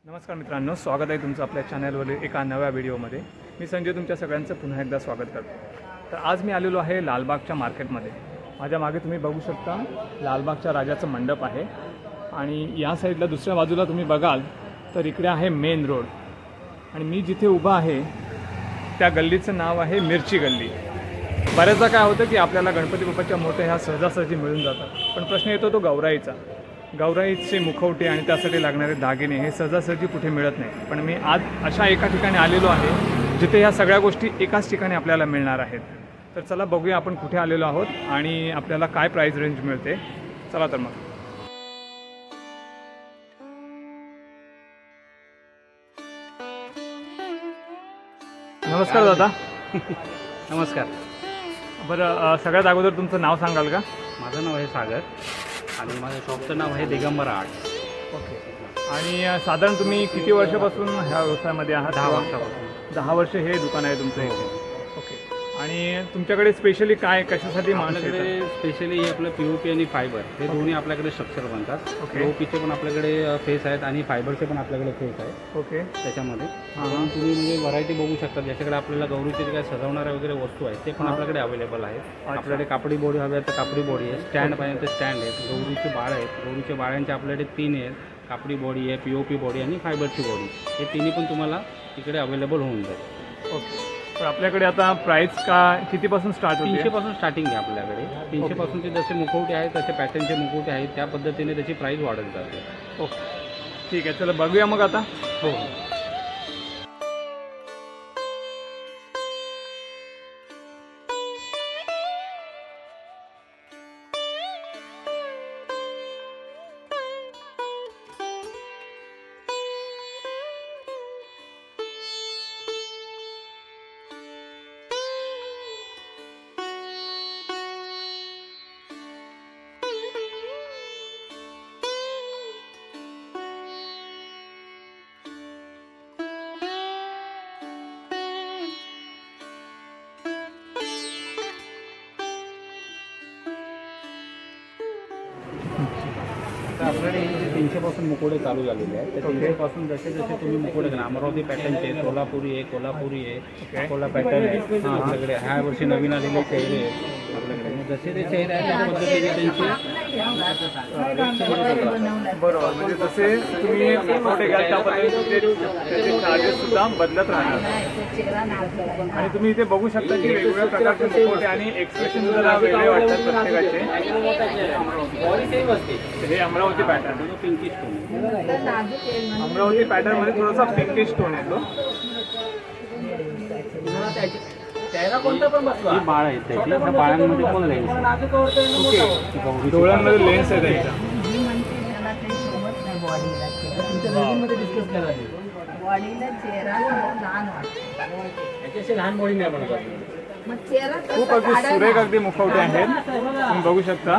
नमस्कार मित्रांनो, स्वागत आहे तुमचं आपल्या चॅनलवरील एका नव्या व्हिडिओमध्ये। मी संजय तुमच्या सगळ्यांचं पुन्हा एकदा स्वागत करतो। तर आज मी आलेलो आहे लालबागच्या मार्केटमध्ये। माझ्या मागे तुम्ही बघू शकता लालबागच्या राजाचं मंडप आहे आणि या साईडला दुसऱ्या बाजूला तुम्ही बघाल तर इकडे आहे मेन रोड आणि मी जिथे उभा आहे त्या गल्लीचं नाव आहे मिरची गल्ली। बऱ्याचदा काय होतं की आपल्याला गणपती बाप्पाच्या मूर्त्या ह्या सहजासहजी मिळून जातात, पण प्रश्न येतो तो गौराईचा। गौराईचे मुखवटे आणि त्यासाठी लागणारे दागिने हे सहजासहजी कुठे मिळत नाही, पण मी आज अशा एका ठिकाणी आलेलो आहे जिथे ह्या सगळ्या गोष्टी एकाच ठिकाणी आपल्याला मिळणार आहेत। तर चला बघूया आपण कुठे आलेलो आहोत आणि आपल्याला काय प्राइस रेंज मिळते। चला तर मग। नमस्कार दादा। नमस्कार। बरं, सगळ्यात अगोदर तुमचं नाव सांगाल का? माझं नाव आहे सागर आणि माझ्या शॉपचं नाव आहे दिगंबर आर्ट्स। ओके। आणि साधारण तुम्ही किती वर्षापासून ह्या व्यवसायामध्ये आहात? 10 वर्षापासून। 10 वर्ष हे दुकान आहे तुमचं इथे? ओके। आणि तुमच्याकडे स्पेशली काय कशासाठी माणूस येतात? आपल्याकडे स्पेशली हे आपलं पीओपी आणि फायबर हे दोन्ही आपल्याकडे स्ट्रक्चर बनतात। पीओपीचे पण आपल्याकडे फेस आहेत आणि फायबरचे पण आपल्याकडे फेस आहेत। ओके। त्याच्यामध्ये तुम्ही म्हणजे व्हरायटी बघू शकता। ज्याच्याकडे आपल्याला गौरीचे जे काय सजवणाऱ्या वगैरे वस्तू आहेत ते पण आपल्याकडे अवेलेबल आहेत। आपल्याकडे कापडी बोडी हवी आहे तर कापडी बोडी आहे, स्टँड पाहिजे तर स्टँड आहेत, गौरीचे बाळ आहेत, गौरीच्या बाळांचे आपल्याकडे 3 आहेत, कापडी बॉडी आहे, पीओपी बॉडी आणि फायबरची बॉडी, हे तिन्ही पण तुम्हाला इकडे अवेलेबल होऊन जाईल। ओके। तर आपल्याकडे आता प्राइस का कितीपासून स्टार्ट होते? 300 पासून स्टार्टिंग आहे आपल्याकडे। 300 पासूनचे जसे मुखवटे आहेत तसे पॅटर्नचे मुखवटे आहेत, त्या पद्धतीने त्याची प्राइस वाढत जाते। ओके, ठीक आहे, चला बघूया मग आता। हो। आपल्याकडे हे 300 पासून मुकोडे चालू झालेले आहेत। त्या 300 पासून जसे जसे तुम्ही मुकोडे घ्या, अमरावती पॅटर्नचे, सोलापुरी आहे, कोल्हापुरी आहे, अकोला पॅटर्न आहे आपल्याकडे। ह्या वर्षी नवीन आलेले चेहरे आहेत आपल्याकडे। मग जसे ते चेहरे आहेत त्या पद्धतीने त्यांचे बरोबर, म्हणजे जसे तुम्ही मुखवटे घ्याल त्या पद्धतीने त्याचे चार्जेस सुद्धा बदलत राहणार। आणि तुम्ही इथे बघू शकता की वेगवेगळ्या प्रकारचे मुखवटे आणि एक्सप्रेशन जरा वेगळे वाटतात प्रत्येकाचे। हे Amravati pattern, pinkish tone, Amravati pattern मध्ये थोडासा पिंकिश टोन येतो। ही बाळ आहेत त्याची, त्या बाळांमध्ये पण लेन्स आहे, डोळ्यांमध्ये लेन्स आहे त्यांच्या। खूप अगदी सुरेख अगदी मुखवटे आहेत, तुम्ही बघू शकता।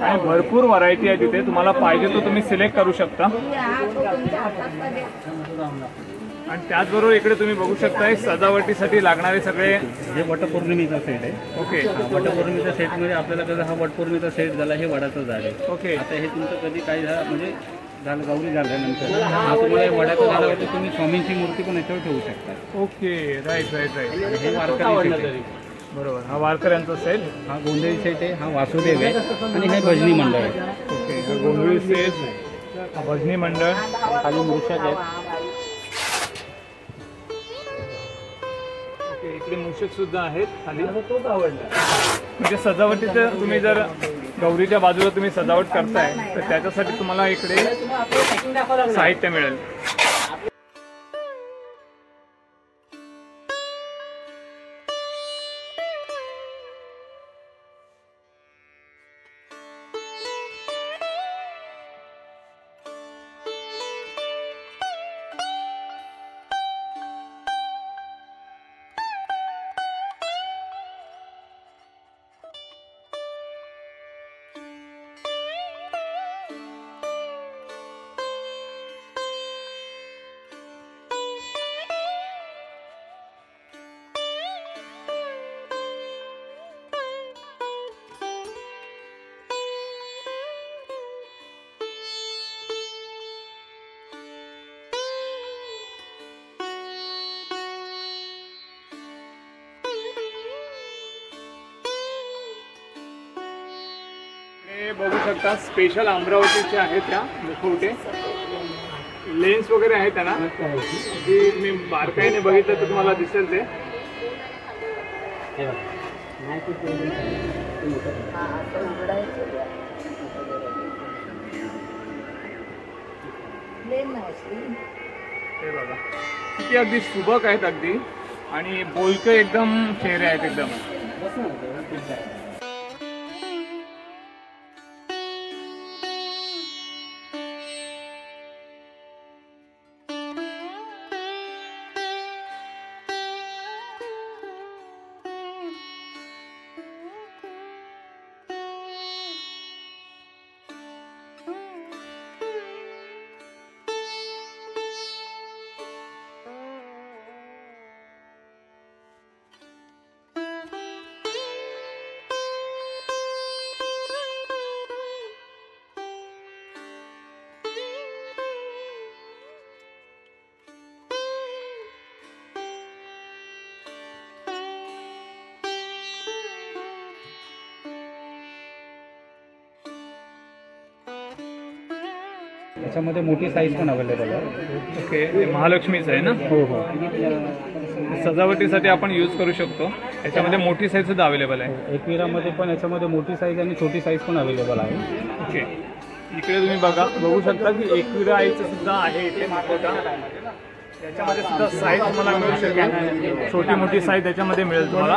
आणि भरपूर व्हरायटी आहे तिथे, तुम्हाला पाहिजे तो तुम्ही सिलेक्ट करू शकता। आणि त्याचबरोबर इकडे तुम्ही बघू शकता सजावटीसाठी लागणारे सगळे हे वटपौर्णिमेचा सेट आहे। ओके। वटपौर्णिमेच्या सेटमध्ये आपल्याला कसं हा वटपौर्णिमेचा सेट झाला, हे वडाचं झाड आहे। ओके। आता हे तुमचं कधी काय झालं म्हणजे झालं गौरी झाल्यानंतर हा तुम्हाला वडाचं झाडावरती तुम्ही स्वामींची मूर्ती पण याच्यावर ठेवू शकता। Okay, right right right. हे वारकरी, बरोबर, हा वारकऱ्यांचा सेट, हा गोंधळी सेट आहे, हा वासुदेव आहे आणि हे भजनी मंडळ आहे। ओके, हा गोंधळी सेट, हा भजनी मंडळ, खाली मूषक आहेत। ओके, इकडे मूषक सुद्धा आहेत खाली। म्हणजे सजावटीचं तुम्ही जर गौरीच्या बाजूला तुम्ही सजावट करताय तर त्याच्यासाठी तुम्हाला इकडे साहित्य मिळेल। बघू शकता स्पेशल अमरावतीचे आहेत त्या मुखवटे, लेन्स वगैरे आहे त्यांना, की तुम्ही बारकाईने बघितलं तर तुम्हाला दिसेल ते. हे बघा किती अगदी सुबक आहेत अगदी, आणि बोलके एकदम चेहरे आहेत एकदम. त्याच्यामध्ये मोठी साईज पण अवेलेबल आहे. ओके, हे महालक्ष्मीचं आहे ना? हो हो. सजावटीसाठी आपण यूज करू शकतो. याच्यामध्ये मोठी साईज सुद्धा अवेलेबल आहे. एकविरामध्ये पण याच्यामध्ये मोठी साईज आणि छोटी साईज पण अवेलेबल आहे. ओके, इकडे तुम्ही बघू शकता की एकविरा आईचं सुद्धा आहे इथे मुखवटा. याच्यामध्ये सुद्धा साईज तुम्हाला मिळू शकेल, छोटी मोठी साईज याच्यामध्ये मिळेल तुम्हाला.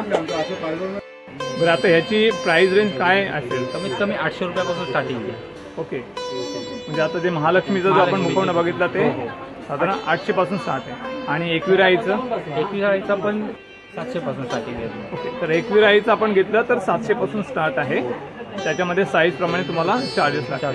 बरं, आता ह्याची प्राइस रेंज काय असेल? कमीत कमी 800 रुपयापासून स्टार्टिंग आहे. ओके, म्हणजे आता जे महालक्ष्मीचं जो आपण मुखवटा बघितला ते साधारण 800 पासून स्टार्ट आहे, आणि एकविरा आईचं पण 700 पासून स्टार्टिंग आहे. ओके, तर एकविरा आईचं आपण घेतलं तर 700 पासून स्टार्ट आहे. त्याच्यामध्ये साईज प्रमाणे तुम्हाला चार्जेस लागतात.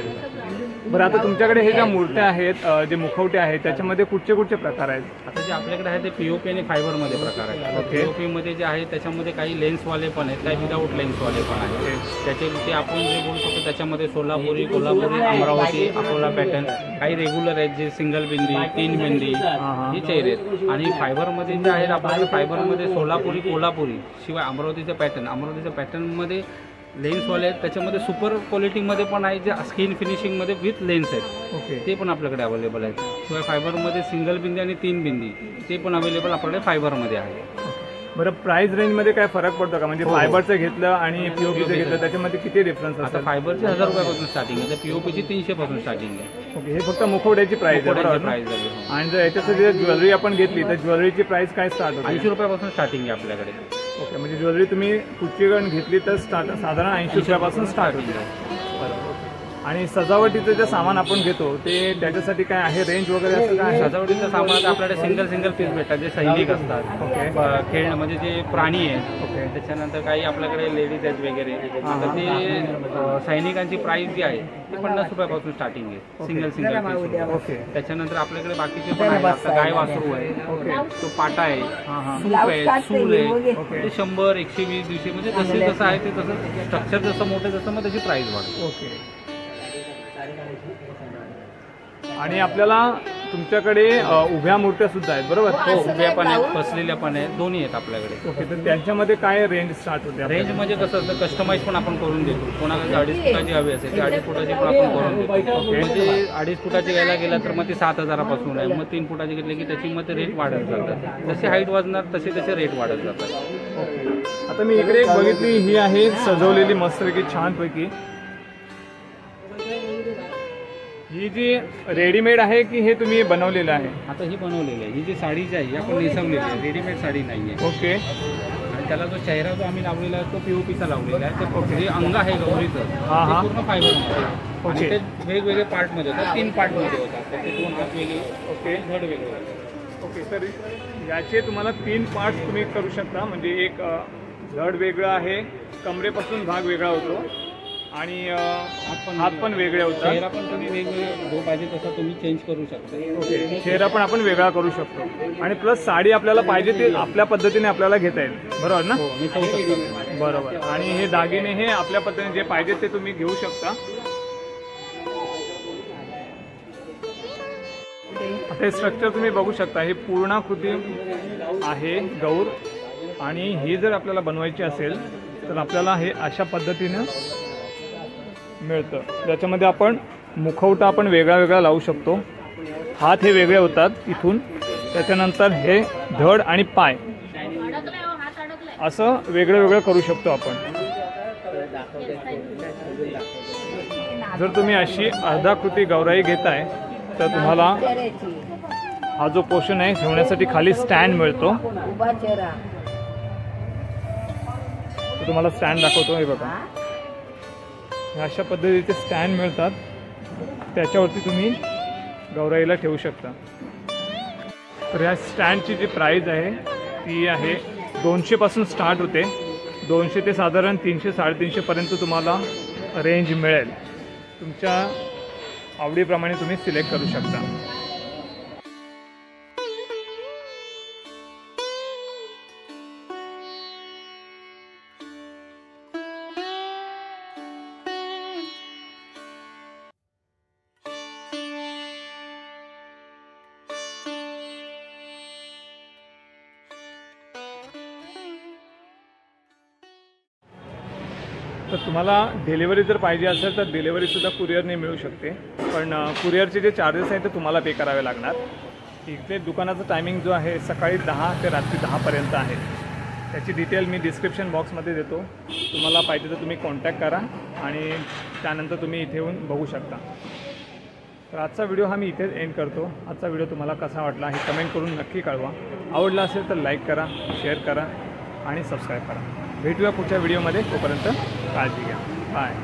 बरं, आता तुमच्याकडे हे ज्या मूर्त्या आहेत, जे मुखवटे आहेत, त्याच्यामध्ये कुठचे कुठचे प्रकार आहेत? आता जे आपल्याकडे आहे ते पीओपी आणि फायबरमध्ये प्रकार आहेत. ओके. पीओपीमध्ये जे आहे त्याच्यामध्ये काही लेन्सवाले पण आहेत, काही विदाऊट लेन्सवाले पण आहेत. त्याचे ते आपण जे बोलू शकतो त्याच्यामध्ये सोलापुरी, कोल्हापुरी, अमरावती, अकोला पॅटर्न, काही रेग्युलर आहेत जे सिंगल बिंदी, 3 बिंदी ही चेहरे आहेत. आणि फायबरमध्ये जे आहेत आपल्याला फायबरमध्ये सोलापुरी, कोल्हापुरी, शिवाय अमरावतीचं पॅटर्नमध्ये लेन्सवाले आहेत. त्याच्यामध्ये सुपर क्वालिटीमध्ये पण आहे, जे स्किन फिनिशिंगमध्ये विथ लेन्स आहेत. ओके, ते पण आपल्याकडे अवेलेबल आहेत. शिवाय फायबरमध्ये सिंगल बिंदी आणि 3 बिंदी ते पण अवेलेबल आपल्याकडे फायबरमध्ये आहे. बरं, प्राइस रेंजमध्ये काय फरक पडतो का? म्हणजे फायबरचं घेतलं आणि पीओपीचं घेतलं त्याच्यामध्ये किती डिफरन्स आता असतात? फायबरची 1000 रुपयापासून स्टार्टिंग आहे, तर पीओपीची 300 पासून स्टार्टिंग आहे. ओके, हे फक्त मुखवट्याची प्राइस आहे, बरोबर ना? प्राइस आहे. आणि जर याच्यासाठी जर ज्वेलरी आपण घेतली तर ज्वेलरीची प्राइस काय स्टार्ट होते? 80 रुपयापासून स्टार्टिंग आहे आपल्याकडे. ओके, म्हणजे ज्वेलरी तुम्ही कुठची घेतली तर साधारण 80 रुपयापासून स्टार्ट होते. बरोबर. आणि सजावटीचं जे सामान आपण घेतो ते त्याच्यासाठी काय आहे रेंज वगैरे असं काय आहे? सजावटीचं सामान आपल्याकडे सिंगल पीस भेटतात, जे सैनिक असतात. ओके, खेळणं म्हणजे जे प्राणी आहेत. ओके, त्याच्यानंतर काही आपल्याकडे लेडीज आहेत वगैरे. तर ते सैनिकांची प्राइस जी आहे ती 50 रुपयापासून स्टार्टिंग आहे, सिंगल पीस. ओके. त्याच्यानंतर आपल्याकडे बाकीचे पण आहेत. आता गाय वासरू आहे, ओके, तो पाटा आहे, हां, सूप आहे, सूल आहे. ओके, ते 100, 120, 200 म्हणजे जसं आहे ते तसं स्ट्रक्चर जसं मोठं जसं मग त्याची प्राइस वाढते. ओके. आणि आपल्याला तुमच्याकडे उभ्या मूर्त्या सुद्धा आहेत, बरोबर? हो, उभ्या पण आहेत, बसलेल्या पण आहेत, दोन्ही आहेत आपल्याकडे. ओके, तर त्यांच्यामध्ये काय रेंज स्टार्ट होते? रेंज म्हणजे कसं असतं, कस्टमाइज पण आपण करून देतो. कोणाला 2.5 फुटाची हवी असेल, 2.5 फुटाची पण आपण करून देतो. म्हणजे 2.5 फुटाची घ्यायला गेला तर मग ती 7000पासून आहे. मग 3 फुटाची घेतली की त्याची मग रेट वाढत जातात. जशी हाईट वाढणार तसे रेट वाढत जातात. ओके, आता मी इकडे एक बघितली, ही आहे सजवलेली मस्तपैकी छानपैकी. ही जी रेडीमेड आहे की हे तुम्ही बनवलेलं आहे? आता ही बनवलेली आहे. ही जी साडी जी आहे आपण नेसवलेली आहे, रेडीमेड साडी नाही आहे. ओके, आणि त्याला जो चेहरा जो आम्ही लावलेला आहे तो पीओपीचा लावलेला आहे. ते जे अंग आहे गौरीचं हां, हां. ते पूर्ण फायबरमध्ये. ओके. आणि ते वेगवेगळे पार्टमध्ये होतात, 3 पार्टमध्ये होतात. तर ते 2 हात वेगळे, ओके, धड वेगळे होतात. ओके. तर याचे तुम्हाला 3 पार्ट्स तुम्ही करू शकता. म्हणजे एक धड वेगळं आहे, कमरेपासून भाग वेगळा होतो, आणि हात पण वेगळे होतात. चेहरा पण तुम्ही वेगवेगळे जो पाहिजे तसा तुम्ही चेंज करू शकता. ओके, चेहरा पण आपण वेगळा करू शकतो. आणि प्लस साडी आपल्याला पाहिजे ते आपल्या पद्धतीने आपल्याला घेता येईल, बरोबर ना? हो, मी करू शकतो. बरोबर. आणि हे दागिने हे आपल्या पद्धतीने जे पाहिजे ते तुम्ही घेऊ शकता. आता हे स्ट्रक्चर तुम्ही बघू शकता, हे पूर्णाकृती आहे गौर. आणि ही जर आपल्याला बनवायची असेल तर आपल्याला हे अशा पद्धतीनं मिळतं, ज्याच्यामध्ये आपण मुखवटा आपण वेगळा वेगळा लावू शकतो. हात हे वेगळे होतात इथून, त्याच्यानंतर हे धड आणि पाय असं वेगळं वेगळं करू शकतो आपण. जर तुम्ही अशी अर्धाकृती गौराई घेताय तर तुम्हाला हा जो पोर्शन आहे ठेवण्यासाठी खाली स्टँड मिळतो. तर तुम्हाला स्टँड दाखवतो. हे बघा, अशा पद्धतीचे स्टँड मिळतात, त्याच्यावरती तुम्ही गौराईला ठेवू शकता. तर ह्या स्टँडची जी प्राईज आहे ती आहे 200 पासून स्टार्ट होते. 200 ते साधारण 300-350 पर्यंत तुम्हाला रेंज मिळेल. तुमच्या आवडीप्रमाणे तुम्ही सिलेक्ट करू शकता. तर तुम्हाला डिलिव्हरी जर पाहिजे असेल तर डिलिव्हरीसुद्धा कुरिअरने मिळू शकते, पण कुरिअरचे जे चार्जेस आहेत ते तुम्हाला पे करावे लागणार. इथे दुकानाचं टायमिंग जो आहे सकाळी 10 ते रात्री 10 पर्यंत आहे. त्याची डिटेल मी डिस्क्रिप्शन बॉक्समध्ये देतो. तुम्हाला पाहिजे तर तुम्ही कॉन्टॅक्ट करा आणि त्यानंतर तुम्ही इथे येऊन बघू शकता. तर आजचा व्हिडिओ हा मी इथेच एंड करतो. आजचा व्हिडिओ तुम्हाला कसा वाटला हे कमेंट करून नक्की कळवा. आवडला असेल तर लाईक करा, शेअर करा आणि सबस्क्राईब करा. भेटूया पुढच्या व्हिडिओमध्ये. तोपर्यंत काळजी घ्या. बाय.